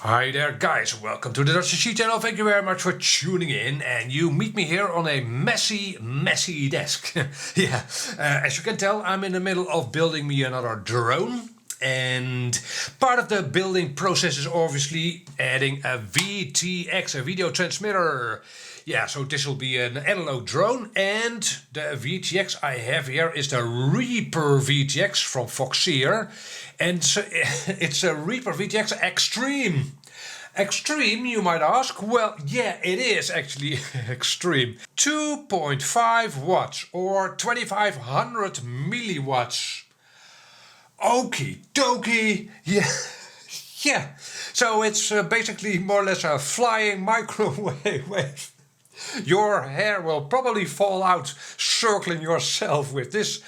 Hi there guys, welcome to the DJI channel. Thank you very much for tuning in, and you meet me here on a messy desk. Yeah, as you can tell, I'm in the middle of building me another drone, and part of the building process is obviously adding a VTX, a video transmitter. Yeah, so this will be an analog drone, and the VTX I have here is the Reaper VTX from Foxeer, and it's a Reaper VTX Extreme. Extreme, you might ask? Well, yeah, it is actually extreme. 2.5 watts or 2500 milliwatts. Okie dokie, yeah. Yeah, so it's basically more or less a flying microwave. Your hair will probably fall out circling yourself with this.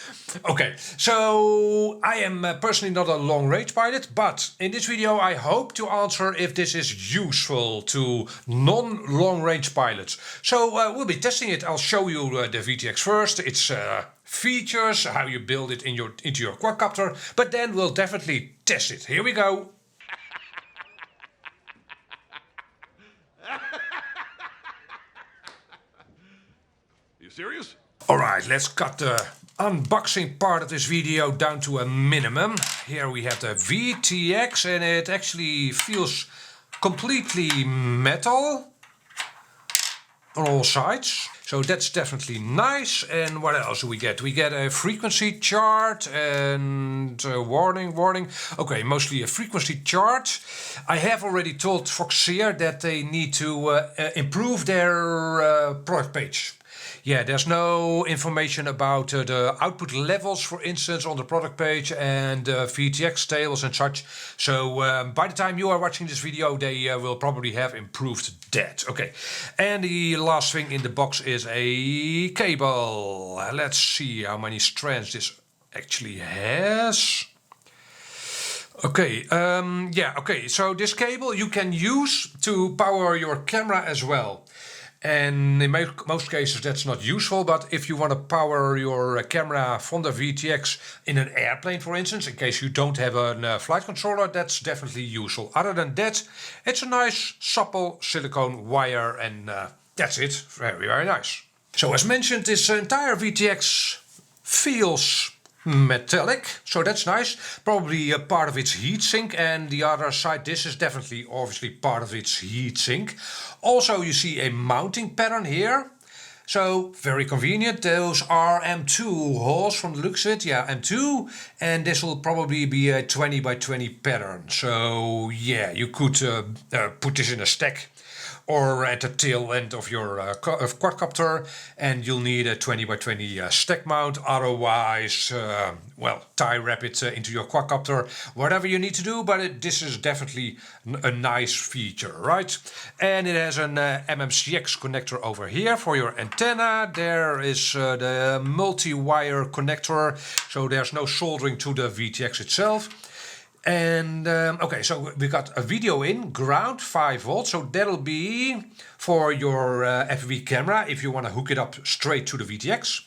Okay, so I am personally not a long range pilot, but in this video I hope to answer if this is useful to non-long range pilots. So we'll be testing it. I'll show you the VTX first, its features, how you build it into your quadcopter, but then we'll definitely test it. Here we go. You serious? Alright, let's cut the unboxing part of this video down to a minimum. Here we have the VTX, and it actually feels completely metal on all sides. So that's definitely nice. And what else do we get? We get a frequency chart and warning. Okay, mostly a frequency chart. I have already told Foxeer that they need to improve their product page. Yeah, there's no information about the output levels, for instance, on the product page, and VTX tables and such. So by the time you are watching this video, they will probably have improved that. Okay, and the last thing in the box is a cable. Let's see how many strands this actually has. Okay, okay, so this cable you can use to power your camera as well. And in most cases that's not useful, but if you want to power your camera from the VTX in an airplane, for instance, in case you don't have a flight controller, that's definitely useful. Other than that, it's a nice supple silicone wire, and that's it. Very nice. So as mentioned, this entire VTX feels metallic, so that's nice. Probably a part of its heatsink, and the other side, this is definitely obviously part of its heatsink. Also you see a mounting pattern here, so very convenient. Those are M2 holes from the looks of it. Yeah, M2, and this will probably be a 20 by 20 pattern. So yeah, you could put this in a stack or at the tail end of your quadcopter, and you'll need a 20 by 20 stack mount. Otherwise, well, tie wrap it into your quadcopter, whatever you need to do, but this is definitely a nice feature, right? And it has an MMCX connector over here for your antenna. There is the multi-wire connector, so there's no soldering to the VTX itself. And okay, so we got a video in, ground 5 volts, so that'll be for your FPV camera if you want to hook it up straight to the VTX.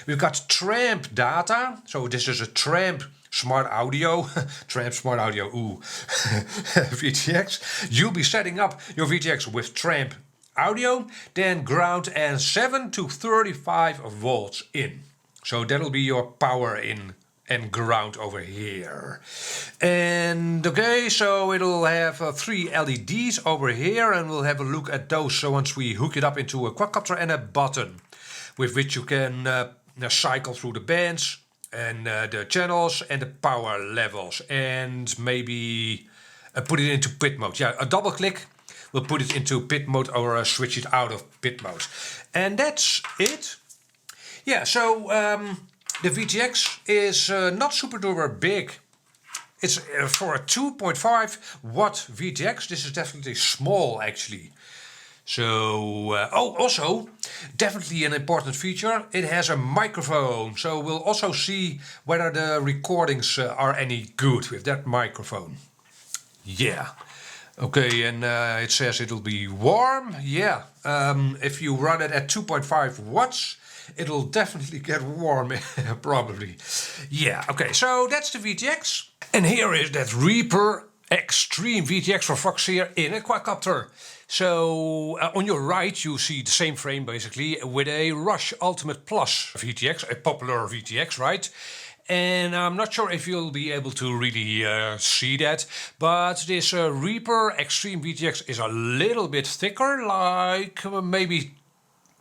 We've got tramp data, so this is a tramp smart audio, tramp smart audio, ooh, VTX. You'll be setting up your VTX with tramp audio, then ground, and 7 to 35 volts in. So that'll be your power in and ground over here. And okay, so it'll have 3 LEDs over here, and we'll have a look at those so once we hook it up into a quadcopter, and a button with which you can cycle through the bands and the channels and the power levels, and maybe put it into pit mode. Yeah, a double click will put it into pit mode, or switch it out of pit mode. And that's it. Yeah, so the VTX is not super duper big. It's for a 2.5 watt VTX. This is definitely small actually. So, oh, also definitely an important feature. It has a microphone. So we'll also see whether the recordings are any good with that microphone. Yeah. Okay, and it says it'll be warm. Yeah. If you run it at 2.5 watts, it'll definitely get warm, probably. Yeah, okay, so that's the VTX. And here is that Reaper Extreme VTX for Foxeer in a quadcopter. So on your right you see the same frame basically with a Rush Ultimate Plus VTX, a popular VTX, right? And I'm not sure if you'll be able to really see that, but this Reaper Extreme VTX is a little bit thicker, like maybe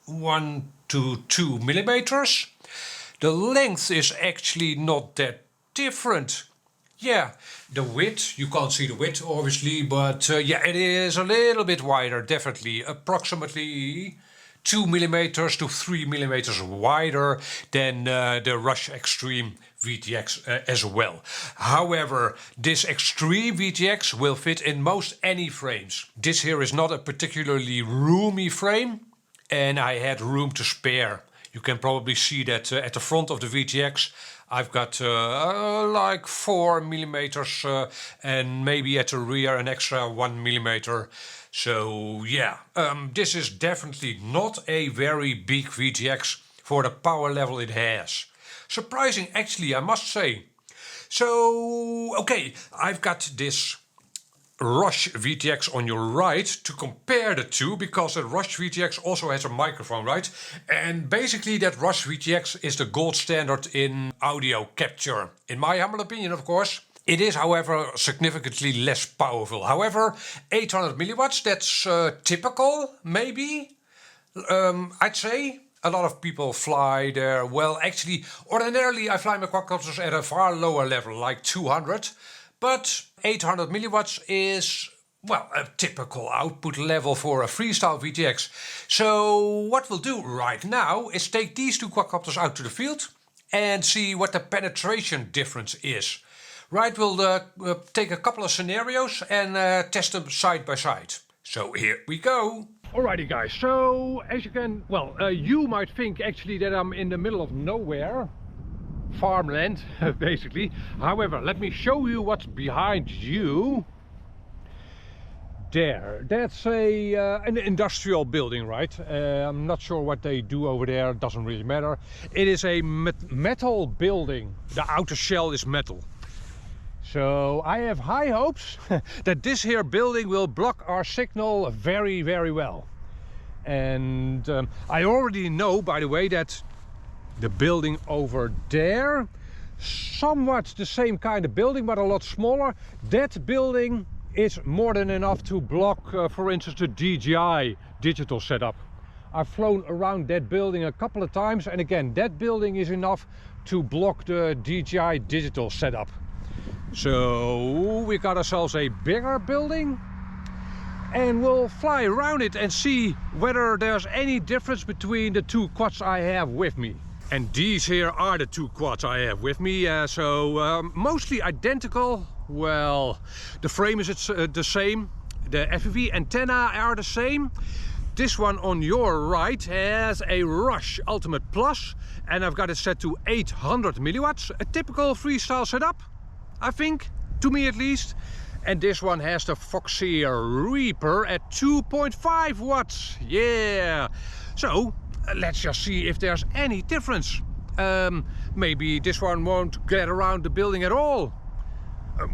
1 to 2 millimeters. The length is actually not that different. Yeah, the width, you can't see the width obviously, but yeah, it is a little bit wider, definitely. Approximately 2 millimeters to 3 millimeters wider than the Rush Extreme VTX as well. However, this Extreme VTX will fit in most any frames. This here is not a particularly roomy frame, and I had room to spare. You can probably see that at the front of the VTX I've got like 4 millimeters and maybe at the rear an extra 1 millimeter. So yeah, this is definitely not a very big VTX for the power level it has. Surprising actually, I must say. So okay, I've got this Rush VTX on your right to compare the two, because the Rush VTX also has a microphone, right? And basically that Rush VTX is the gold standard in audio capture. In my humble opinion, of course. It is, however, significantly less powerful. However, 800 milliwatts, that's typical, maybe. I'd say. A lot of people fly there. Well, actually, ordinarily I fly my quadcopters at a far lower level, like 200. But 800 milliwatts is, well, a typical output level for a freestyle VTX. So what we'll do right now is take these two quadcopters out to the field and see what the penetration difference is. Right, we'll take a couple of scenarios and test them side by side. So here we go. Alrighty guys, so as you can, well, you might think actually that I'm in the middle of nowhere. Farmland, basically. However, let me show you what's behind you. There, that's an industrial building, right? I'm not sure what they do over there, doesn't really matter. It is a metal building. The outer shell is metal. So I have high hopes that this here building will block our signal very, very well. And I already know, by the way, that the building over there, somewhat the same kind of building, but a lot smaller. That building is more than enough to block, for instance, the DJI digital setup. I've flown around that building a couple of times, and again, that building is enough to block the DJI digital setup. So we got ourselves a bigger building and we'll fly around it and see whether there's any difference between the two quads I have with me. And these here are the two quads I have with me, so mostly identical. Well, the frame is the same, the FPV antenna are the same. This one on your right has a Rush Ultimate Plus, and I've got it set to 800 milliwatts, a typical freestyle setup, I think, to me at least. And this one has the Foxeer Reaper at 2.5 watts. Yeah. So let's just see if there's any difference. Maybe this one won't get around the building at all.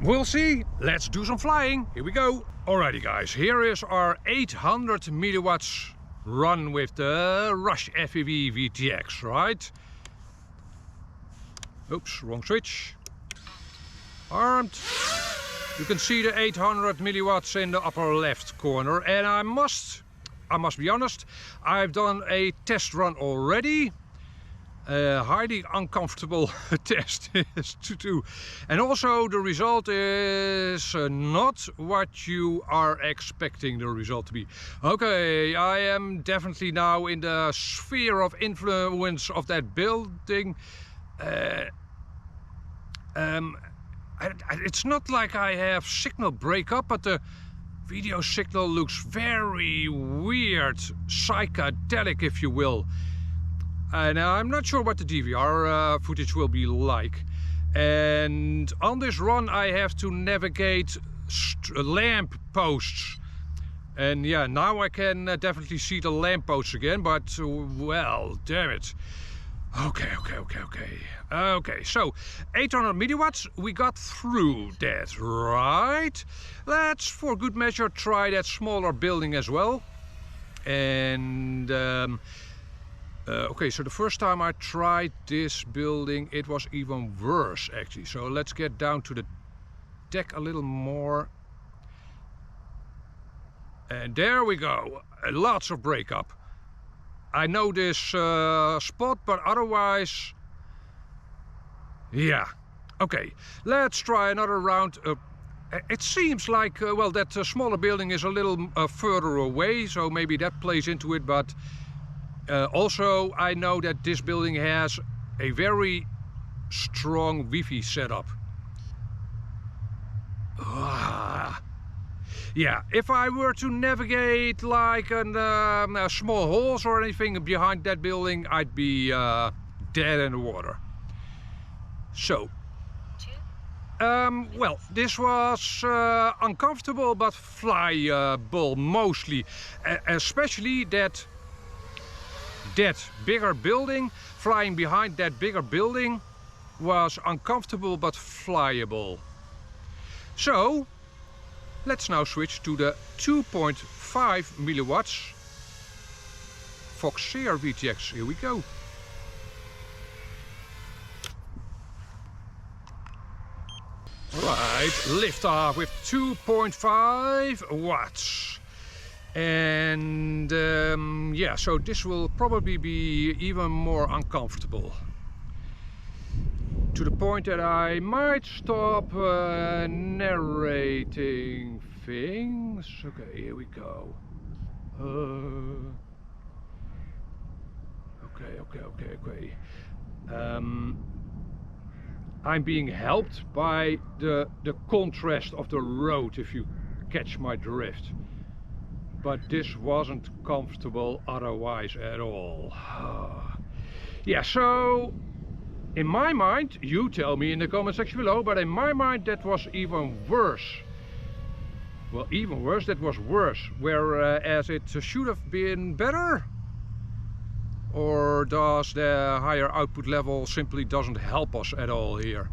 We'll see. Let's do some flying. Here we go. Alrighty guys, here is our 800 milliwatts run with the Rush FPV VTX, right? Oops, wrong switch. Armed. You can see the 800 milliwatts in the upper left corner, and I must be honest, I've done a test run already. Highly uncomfortable test to do, and also the result is not what you are expecting the result to be. Okay, I am definitely now in the sphere of influence of that building. It's not like I have signal breakup, but the video signal looks very weird, psychedelic if you will. And I'm not sure what the DVR footage will be like. And on this run I have to navigate lamp posts. And yeah, now I can definitely see the lamp posts again, but well, damn it. Okay, so 800 milliwatts, we got through that, right? Let's, for good measure, try that smaller building as well. And okay, so the first time I tried this building, it was even worse actually. So let's get down to the deck a little more. And there we go, lots of breakup. I know this spot, but otherwise, yeah. Okay, let's try another round. It seems like, well, that smaller building is a little further away, so maybe that plays into it, but also I know that this building has a very strong Wi-Fi setup. Yeah, if I were to navigate like small holes or anything behind that building, I'd be dead in the water. So, well, this was uncomfortable but flyable mostly, especially that bigger building. Flying behind that bigger building was uncomfortable but flyable. So, let's now switch to the 2.5 milliwatts Foxeer VTX. Here we go. Right, liftoff with 2.5 watts. And yeah, so this will probably be even more uncomfortable. To the point that I might stop narrating things. Okay, here we go. Okay. I'm being helped by the contrast of the road, if you catch my drift. But this wasn't comfortable otherwise at all. Yeah, so in my mind, you tell me in the comment section below, but in my mind that was even worse. Well, even worse, that was worse. Whereas it should have been better? Or does the higher output level simply doesn't help us at all here?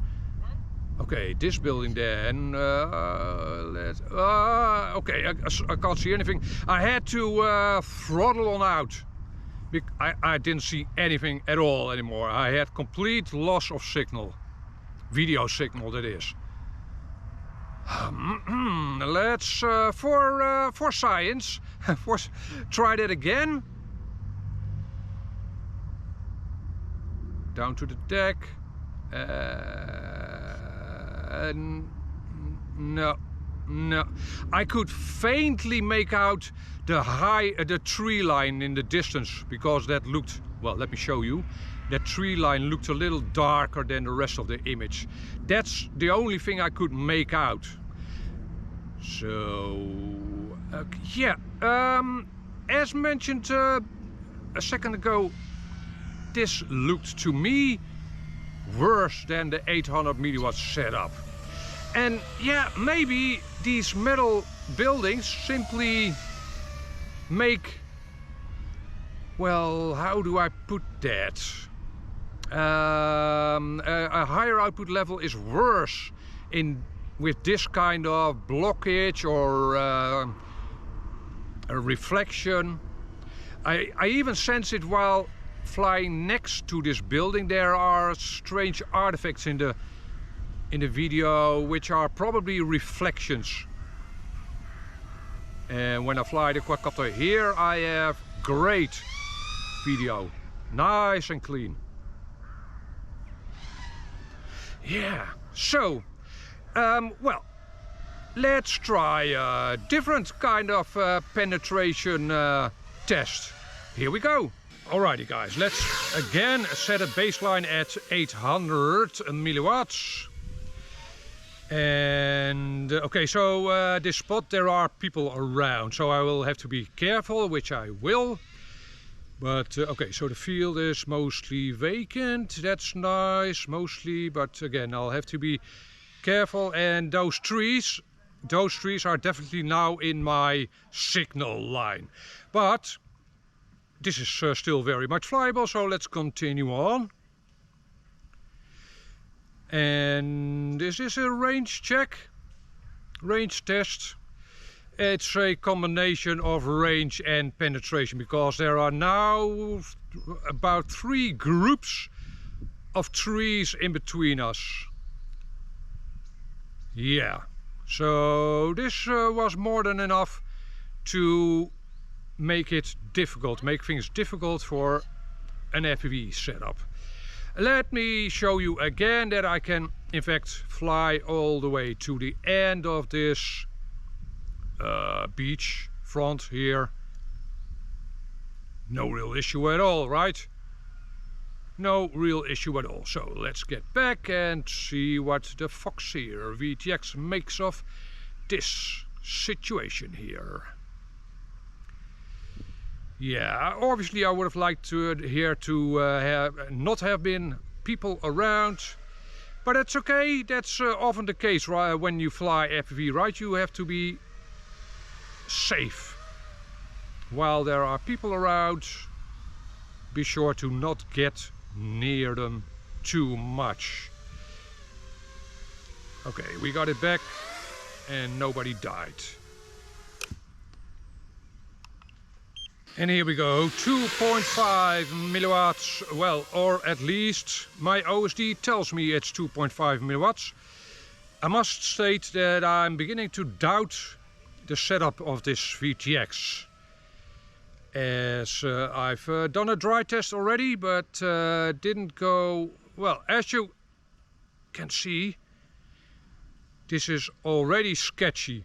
Okay, this building then, okay, I can't see anything. I had to throttle on out. I didn't see anything at all anymore. I had complete loss of signal. Video signal, that is. Let's, for science, try that again. Down to the deck. No. I could faintly make out the tree line in the distance, because that looked, well, let me show you. That tree line looked a little darker than the rest of the image. That's the only thing I could make out. So, yeah, as mentioned a second ago, this looked to me worse than the 800 milliwatt setup. And yeah, maybe these metal buildings simply make, well, how do I put that? A higher output level is worse with this kind of blockage or a reflection. I even sense it while flying next to this building. There are strange artifacts in the video which are probably reflections. And when I fly the quadcopter here, I have great video, nice and clean. Yeah, so well, let's try a different kind of penetration test. Here we go. Alrighty guys, let's again set a baseline at 800 milliwatts. And okay, so this spot, there are people around, so I will have to be careful, which I will. But okay, so the field is mostly vacant. That's nice, mostly, but again, I'll have to be careful. And those trees are definitely now in my signal line. But this is still very much flyable, so let's continue on. And this is a range check, range test. It's a combination of range and penetration, because there are now about 3 groups of trees in between us. Yeah, so this was more than enough to make it difficult, make things difficult for an FPV setup. Let me show you again that I can in fact fly all the way to the end of this beach front here. No real issue at all, right? No real issue at all. So let's get back and see what the Foxeer VTX makes of this situation here. Yeah, obviously I would have liked to not have been people around, but that's okay. That's often the case, right? When you fly FPV, right? You have to be safe. While there are people around, be sure to not get near them too much. Okay, we got it back and nobody died. And here we go, 2.5 milliwatts, well, or at least my OSD tells me it's 2.5 milliwatts. I must state that I'm beginning to doubt the setup of this VTX. As I've done a dry test already, but didn't go, well, as you can see, this is already sketchy.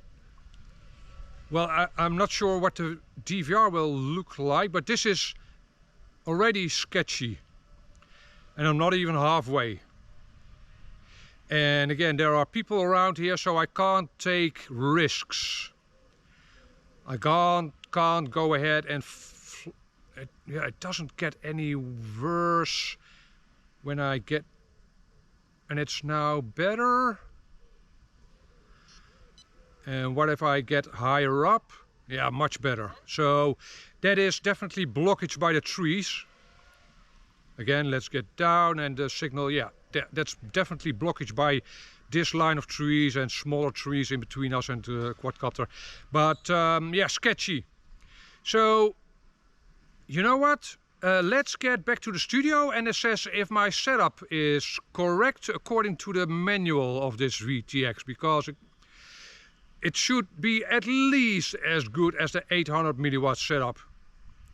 Well, I'm not sure what the DVR will look like, but this is already sketchy. And I'm not even halfway. And again, there are people around here, so I can't take risks. I can't go ahead and... it doesn't get any worse when I get... And it's now better. And what if I get higher up? Yeah, much better. So that is definitely blockage by the trees. Again, let's get down and the signal, yeah, that's definitely blockage by this line of trees and smaller trees in between us and the quadcopter. But yeah, sketchy. So, you know what? Let's get back to the studio and assess if my setup is correct according to the manual of this VTX, because it should be at least as good as the 800 milliwatt setup.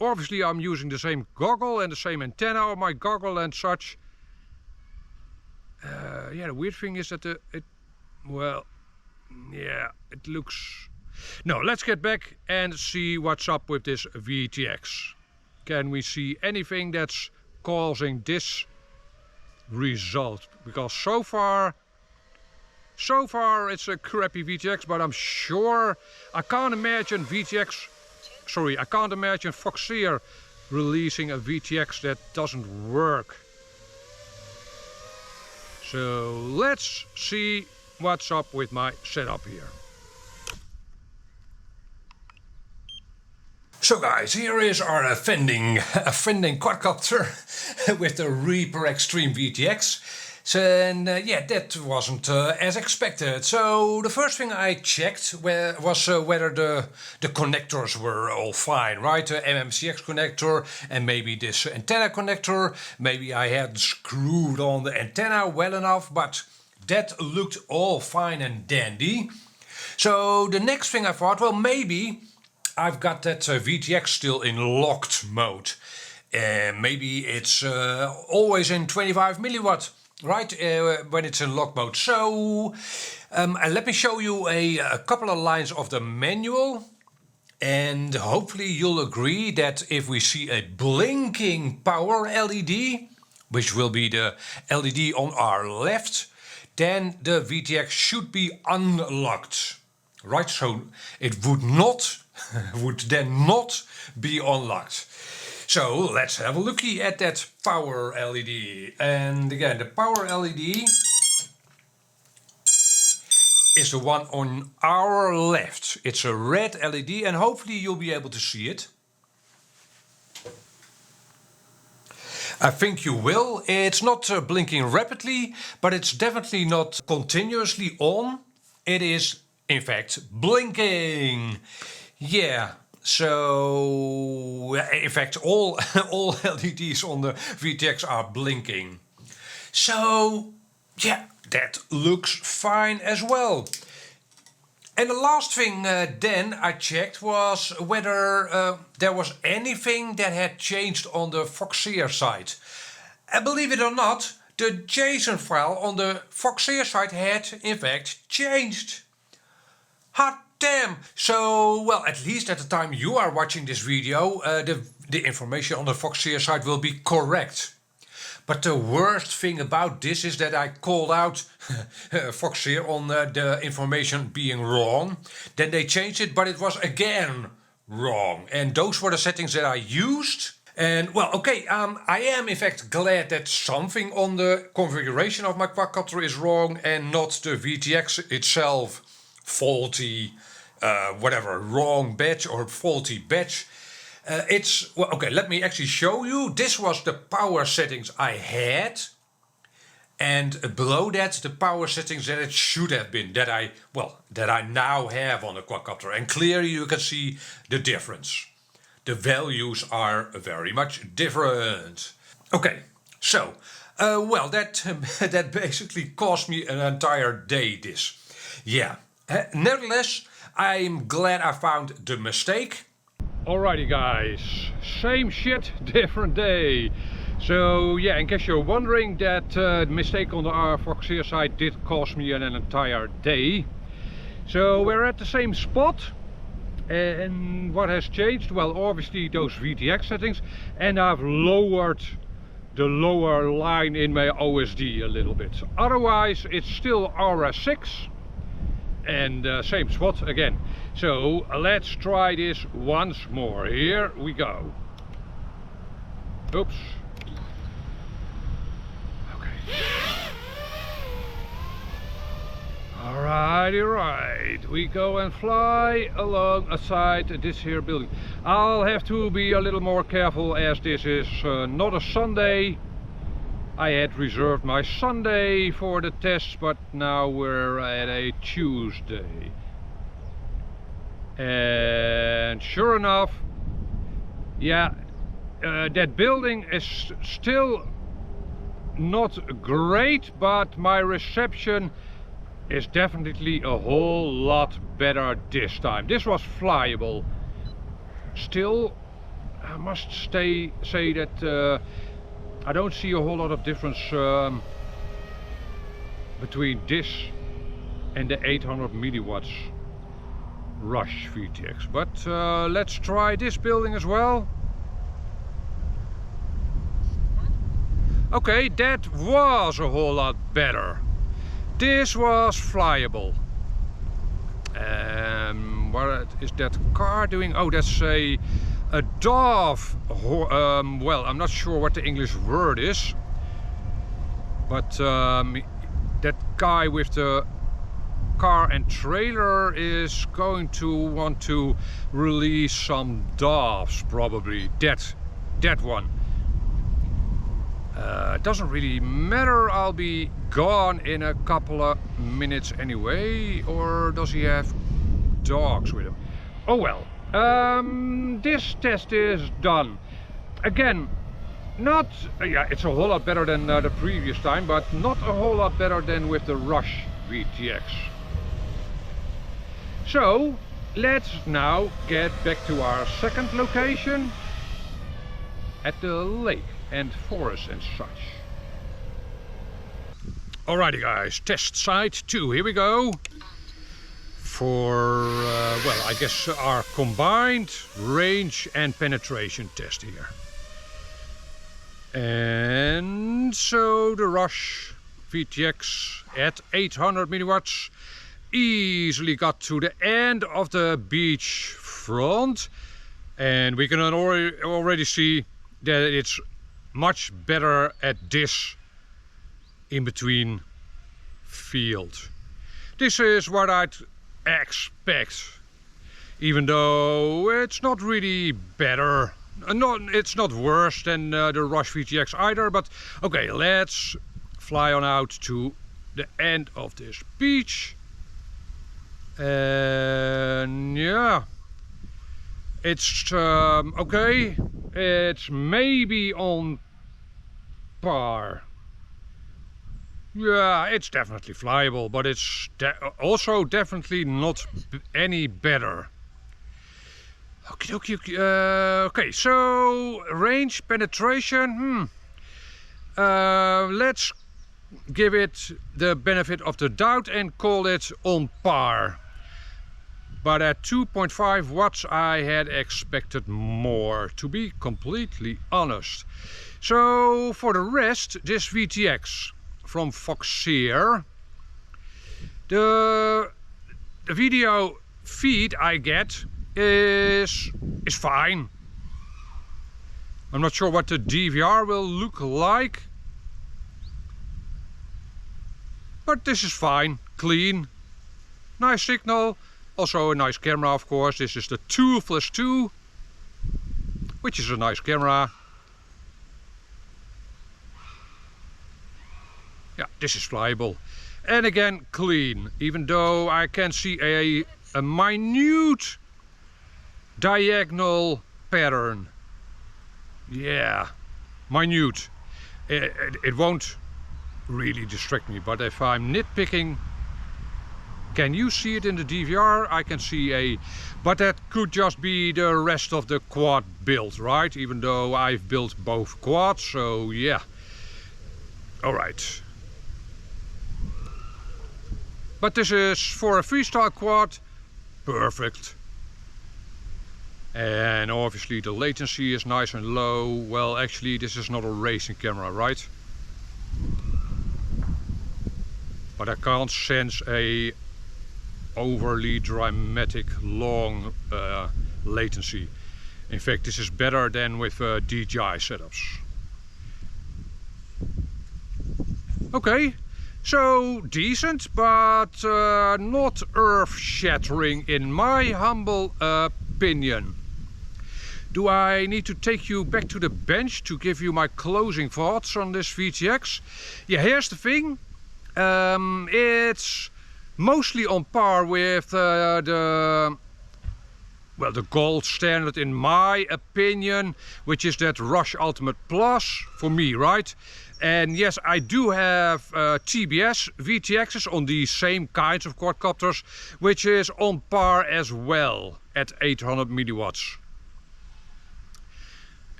Obviously I'm using the same goggle and the same antenna on my goggle and such. Yeah, the weird thing is that it looks... No, let's get back and see what's up with this VTX. Can we see anything that's causing this result? Because so far it's a crappy VTX, but I'm sure I can't imagine Foxeer releasing a VTX that doesn't work. So let's see what's up with my setup here. So guys, here is our offending quadcopter with the Reaper Extreme VTX. So, and yeah, that wasn't as expected. So the first thing I checked was whether the connectors were all fine, right? The MMCX connector and maybe this antenna connector. Maybe I hadn't screwed on the antenna well enough, but that looked all fine and dandy. So the next thing I thought, well, maybe I've got that VTX still in locked mode. Maybe it's always in 25 milliwatt. Right, when it's in lock mode. So let me show you a couple of lines of the manual, and hopefully you'll agree that if we see a blinking power LED, which will be the LED on our left, then the VTX should be unlocked. Right, so it would then not be unlocked. So let's have a looky at that power LED. And again, the power LED is the one on our left. It's a red LED and hopefully you'll be able to see it. I think you will. It's not blinking rapidly, but it's definitely not continuously on. It is, in fact, blinking. Yeah, so in fact all LEDs on the VTX are blinking. So yeah, that looks fine as well. And the last thing then I checked was whether there was anything that had changed on the Foxeer side. And believe it or not, the JSON file on the Foxeer side had in fact changed. Hot damn! So, well, at least at the time you are watching this video, the information on the Foxeer side will be correct. But the worst thing about this is that I called out Foxeer on the information being wrong. Then they changed it, but it was again wrong. And those were the settings that I used. And well, okay, I am in fact glad that something on the configuration of my quadcopter is wrong and not the VTX itself faulty, whatever, wrong batch or faulty batch. It's, well, okay, let me actually show you. This was the power settings I had. And below that, the power settings that it should have been, that I now have on the quadcopter. And clearly you can see the difference. The values are very much different. Okay, so, well, that basically cost me an entire day, this. Yeah, nevertheless, I'm glad I found the mistake. Alrighty guys, same shit, different day. So yeah, in case you're wondering, that mistake on the Foxeer side did cost me an entire day. So we're at the same spot. And what has changed? Well, obviously those VTX settings, and I've lowered the lower line in my OSD a little bit. Otherwise it's still RS6 and same spot again. So let's try this once more. Here we go. Oops. Okay. Alrighty, right. We go and fly alongside this here building. I'll have to be a little more careful as this is not a Sunday. I had reserved my Sunday for the tests, but now we're at a Tuesday. And sure enough, yeah, that building is still not great, but my reception is definitely a whole lot better this time. This was flyable. Still, I must say that I don't see a whole lot of difference between this and the 800 milliwatts Rush VTX. But let's try this building as well. Okay, that was a whole lot better. This was flyable. What is that car doing? Oh, that's a Dove. Well, I'm not sure what the English word is, but that guy with the car and trailer is going to want to release some Doves, probably. That one. Doesn't really matter, I'll be gone in a couple of minutes anyway. Or does he have dogs with him? Oh well, this test is done. Again, not, yeah, it's a whole lot better than the previous time, but not a whole lot better than with the Rush VTX. So, let's now get back to our second location at the lake and forest and such. Alrighty guys, test site 2, here we go. For, well, I guess our combined range and penetration test here. And so the Rush VTX at 800 milliwatts easily got to the end of the beach front. And we can already see that it's much better at this in between field. This is what I'd expect, even though it's not really better it's not worse than the Rush VTX either, but okay, let's fly on out to the end of this beach. And yeah, it's okay, it's maybe on par. Yeah, it's definitely flyable, but it's also definitely not any better. Okay, so range penetration, let's give it the benefit of the doubt and call it on par. But at 2.5 watts I had expected more, to be completely honest. So for the rest, this VTX from Foxeer, the video feed I get is fine. I'm not sure what the DVR will look like, but this is fine, clean, nice signal, also a nice camera of course. This is the Toolcraft 2, which is a nice camera. Yeah, this is flyable. And again, clean, even though I can see a minute diagonal pattern. Yeah, minute. It won't really distract me, but if I'm nitpicking, can you see it in the DVR? I can see but that could just be the rest of the quad build, right? Even though I've built both quads, so yeah. Alright. But this is for a freestyle quad, perfect. And obviously the latency is nice and low. Well, actually this is not a racing camera, right? But I can't sense a overly dramatic long latency. In fact, this is better than with DJI setups. Okay, so decent, but not earth-shattering in my humble opinion. Do I need to take you back to the bench to give you my closing thoughts on this VTX? Yeah, here's the thing. It's mostly on par with the gold standard in my opinion, which is that Rush Ultimate Plus for me, right? And yes, I do have TBS VTXs on these same kinds of quadcopters, which is on par as well at 800 milliwatts.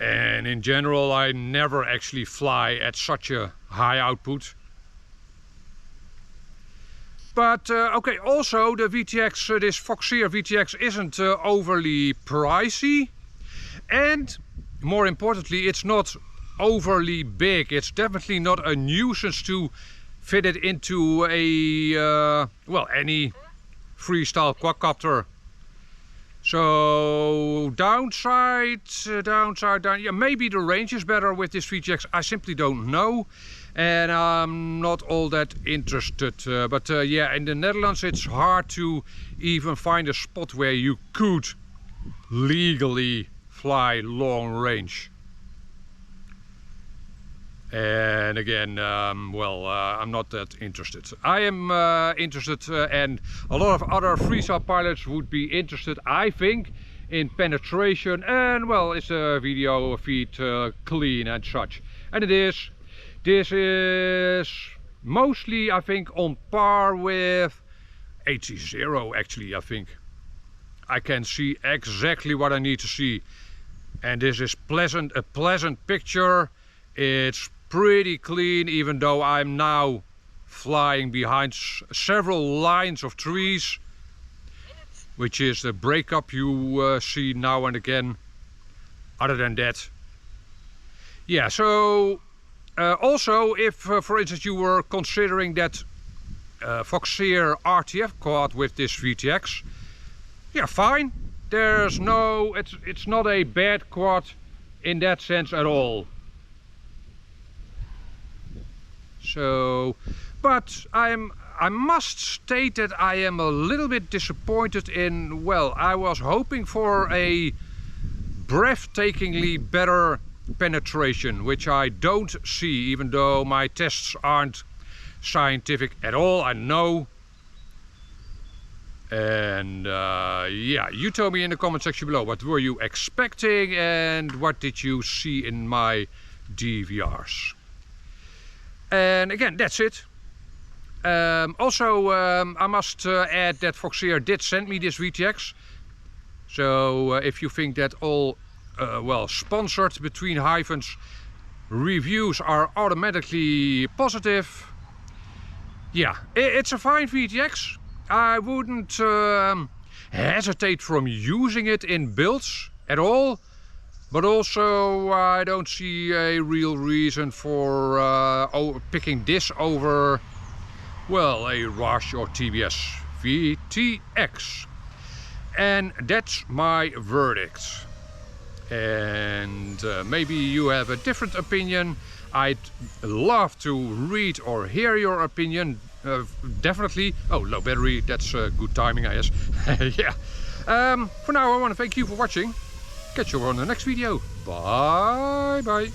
And in general, I never actually fly at such a high output. But okay, also the VTX, this Foxeer VTX isn't overly pricey. And more importantly, it's not overly big. It's definitely not a nuisance to fit it into a, well, any freestyle quadcopter. So downside, yeah, maybe the range is better with this VTX. I simply don't know. And I'm not all that interested. But yeah, in the Netherlands it's hard to even find a spot where you could legally fly long range. And again, well, I'm not that interested. I am interested, and a lot of other freestyle pilots would be interested, I think, in penetration. And well, is the video feed clean and such? And it is. This is mostly, I think, on par with HC0 actually, I think. I can see exactly what I need to see. And this is a pleasant picture. It's pretty clean, even though I'm now flying behind several lines of trees, which is the breakup you see now and again. Other than that, yeah, so also if for instance you were considering that Foxeer RTF quad with this VTX, yeah, fine. There's no, it's not a bad quad in that sense at all. So, but I must state that I am a little bit disappointed in, well, I was hoping for a breathtakingly better penetration, which I don't see, even though my tests aren't scientific at all, I know. And yeah, you tell me in the comment section below, what were you expecting and what did you see in my DVRs? And again, that's it. Also, I must add that Foxeer did send me this VTX. So if you think that all, well, sponsored between hyphens reviews are automatically positive, yeah, it's a fine VTX. I wouldn't hesitate from using it in builds at all, but also I don't see a real reason for picking this over, well, a Rush or TBS VTX. And that's my verdict. And maybe you have a different opinion. I'd love to read or hear your opinion. Definitely. Oh, low battery, that's good timing, I guess. Yeah. For now, I want to thank you for watching. Catch you on the next video. Bye bye.